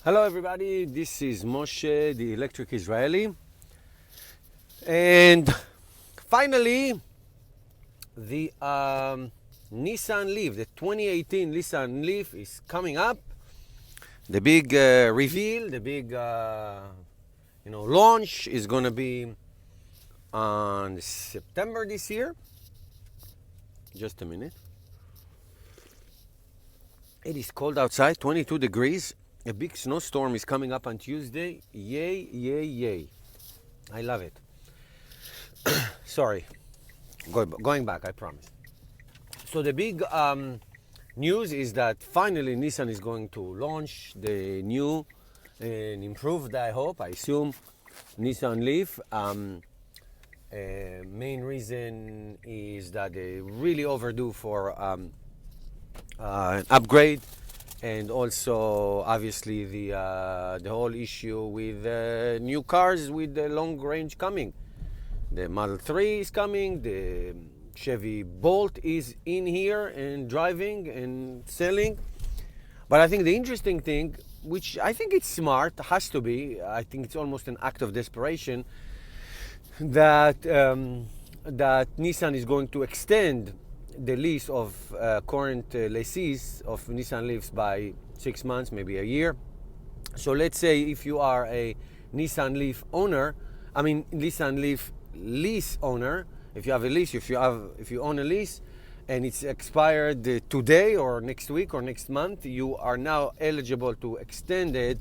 Hello everybody, this is Moshe, the Electric Israeli. And finally, the Nissan Leaf, the 2018 Nissan Leaf is coming up. The big reveal, the big launch is going to be on September this year. Just a minute. It is cold outside, 22 degrees. A big snowstorm is coming up on Tuesday. Yay, yay, yay. I love it. Sorry. Going back, I promise. So the big news is that finally Nissan is going to launch the new and improved, I assume, Nissan Leaf. Main reason is that they're really overdue for an upgrade. And also, obviously, the whole issue with new cars with the long range coming. The Model 3 is coming, the Chevy Bolt is in here and driving and selling. But I think the interesting thing, which I think it's smart, has to be, I think it's almost an act of desperation, that Nissan is going to extend the lease of current lessees of Nissan Leafs by 6 months, maybe a year. So let's say if you are a Nissan Leaf owner, Nissan Leaf lease owner, if you have a lease, if you own a lease and it's expired today or next week or next month, you are now eligible to extend it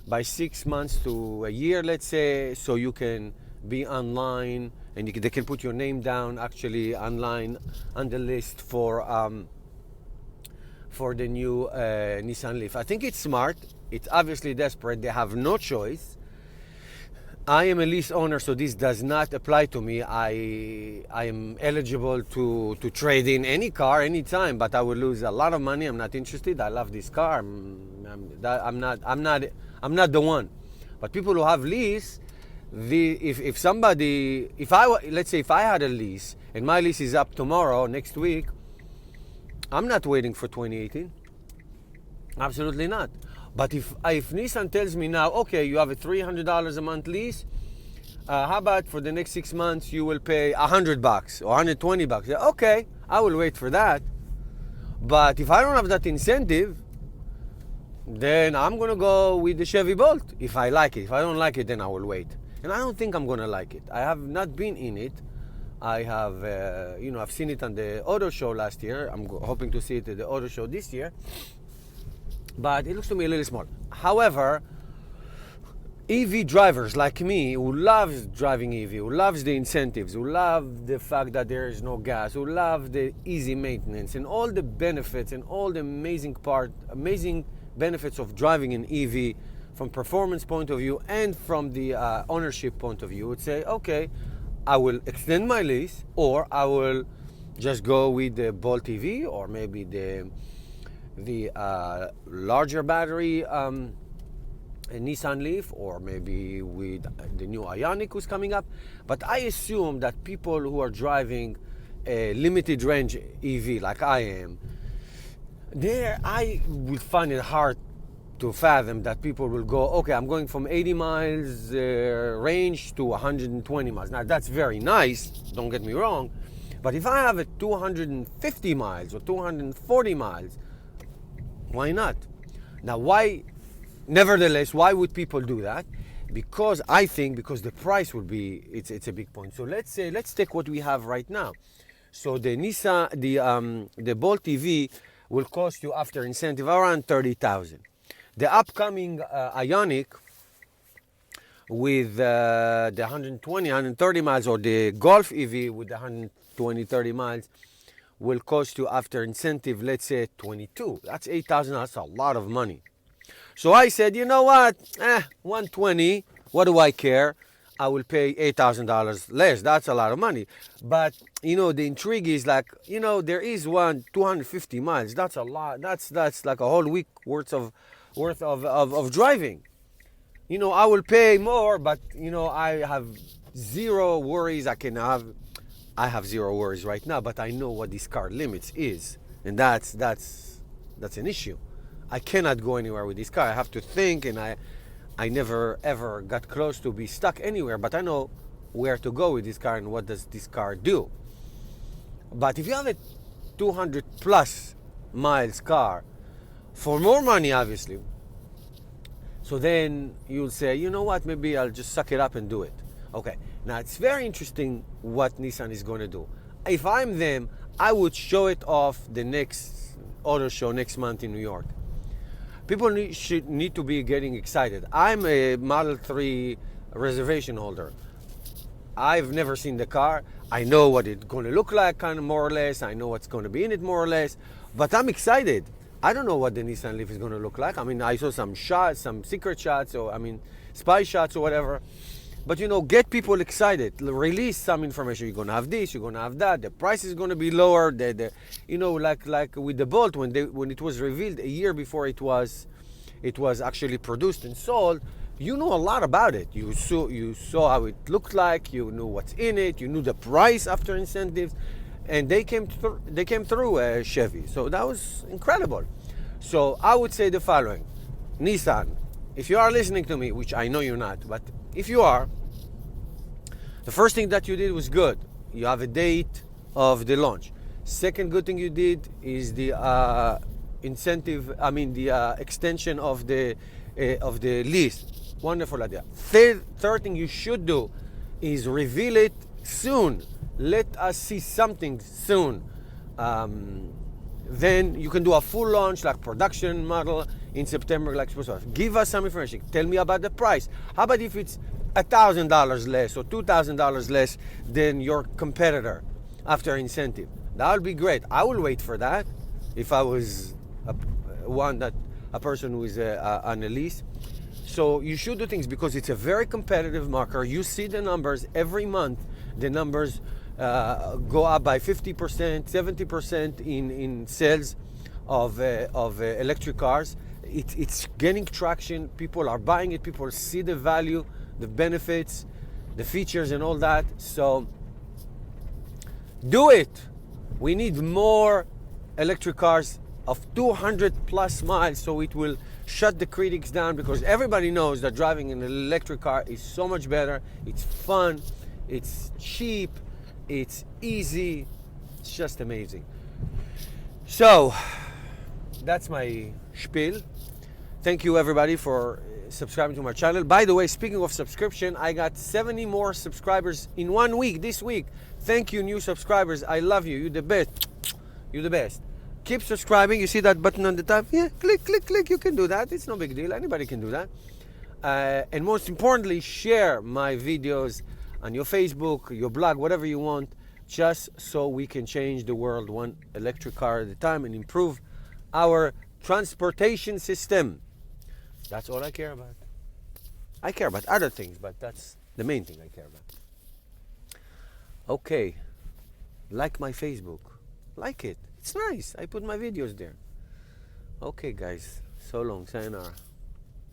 by 6 months to a year, let's say, so you can be online and they can put your name down actually online on the list for the new Nissan Leaf. I think it's smart. It's obviously desperate. They have no choice. I am a lease owner, so this does not apply to me. I am eligible to trade in any car anytime, but I would lose a lot of money. I'm not interested. I love this car. I'm not the one. But people who have lease, let's say if I had a lease and my lease is up tomorrow, next week, I'm not waiting for 2018. Absolutely not. But if Nissan tells me now, okay, you have a $300 a month lease, how about for the next 6 months you will pay $100 or $120? Okay, I will wait for that. But if I don't have that incentive, then I'm gonna go with the Chevy Bolt if I like it. If I don't like it, then I will wait. And I don't think I'm gonna like it. I have not been in it. I have, I've seen it on the auto show last year. I'm hoping to see it at the auto show this year. But it looks to me a little small. However, EV drivers like me, who loves driving EV, who loves the incentives, who love the fact that there is no gas, who love the easy maintenance and all the benefits and all the amazing benefits of driving an EV from performance point of view and from the ownership point of view, would say, okay, I will extend my lease, or I will just go with the Bolt EV, or maybe the larger battery Nissan Leaf, or maybe with the new Ioniq who's coming up. But I assume that people who are driving a limited range EV like I am, I will find it hard to fathom that people will go, okay, I'm going from 80 miles range to 120 miles. Now, that's very nice, don't get me wrong. But if I have a 250 miles or 240 miles, why not? Now, nevertheless, why would people do that? Because the price will be, it's a big point. So let's take what we have right now. So the Nissan, the Bolt EV will cost you after incentive around $30,000. The upcoming Ioniq with the 120, 130 miles, or the Golf EV with the 120, 30 miles will cost you after incentive, let's say 22. That's $8,000. That's a lot of money. So I said, you know what? 120. What do I care? I will pay $8,000 less. That's a lot of money. But the intrigue is like, there is one 250 miles. That's a lot. That's like a whole week worth of driving. I will pay more, but I have zero worries. I have zero worries right now, but I know what this car limits is, and that's an issue. I cannot go anywhere with this car. I have to think, and I never ever got close to be stuck anywhere, but I know where to go with this car and what does this car do. But if you have a 200 plus miles car for more money, obviously, so then you'll say, you know what, maybe I'll just suck it up and do it. Okay, now it's very interesting what Nissan is going to do. If I'm them, I would show it off the next auto show next month in New York. People should need to be getting excited. I'm a Model 3 reservation holder. I've never seen the car. I know what it's going to look like, kind of more or less. I know what's going to be in it more or less. But I'm excited. I don't know what the Nissan Leaf is going to look like. I mean, I saw some shots, some secret shots, or spy shots or whatever. But get people excited. Release some information. You're going to have this. You're going to have that. The price is going to be lower. Like with the Bolt, when it was revealed a year before it was actually produced and sold. You know a lot about it. You saw how it looked like. You knew what's in it. You knew the price after incentives, and they came through Chevy. So that was incredible. So I would say the following: Nissan, if you are listening to me, which I know you're not, but if you are, the first thing that you did was good. You have a date of the launch. Second good thing you did is the extension of the lease. Wonderful idea. Third thing you should do is reveal it soon. Let us see something soon. Then you can do a full launch, like production model in September, like supposed to. Give us some information. Tell me about the price. How about if it's $1,000 less or $2,000 less than your competitor after incentive? That would be great. I will wait for that if I was a person who is on a lease. So you should do things because it's a very competitive market. You see the numbers every month. The numbers go up by 50%, 70% in sales of electric cars. It's gaining traction. People are buying it. People see the value, the benefits, the features, and all that. So do it. We need more electric cars of 200 plus miles, so it will shut the critics down, because everybody knows that driving an electric car is so much better. It's fun, it's cheap, it's easy, it's just amazing. So that's my spiel. Thank you everybody for subscribing to my channel. By the way, speaking of subscription, I got 70 more subscribers in 1 week this week. Thank you, new subscribers. I love you. You're the best. You're the best. Keep subscribing. You see that button on the top? Yeah, click, click, click. You can do that. It's no big deal. Anybody can do that. And most importantly, share my videos on your Facebook, your blog, whatever you want, just so we can change the world one electric car at a time and improve our transportation system. That's all I care about. I care about other things, but that's the main thing I care about. Okay, like my Facebook. Like it. It's nice. I put my videos there. Okay, guys. So long. Sayonara.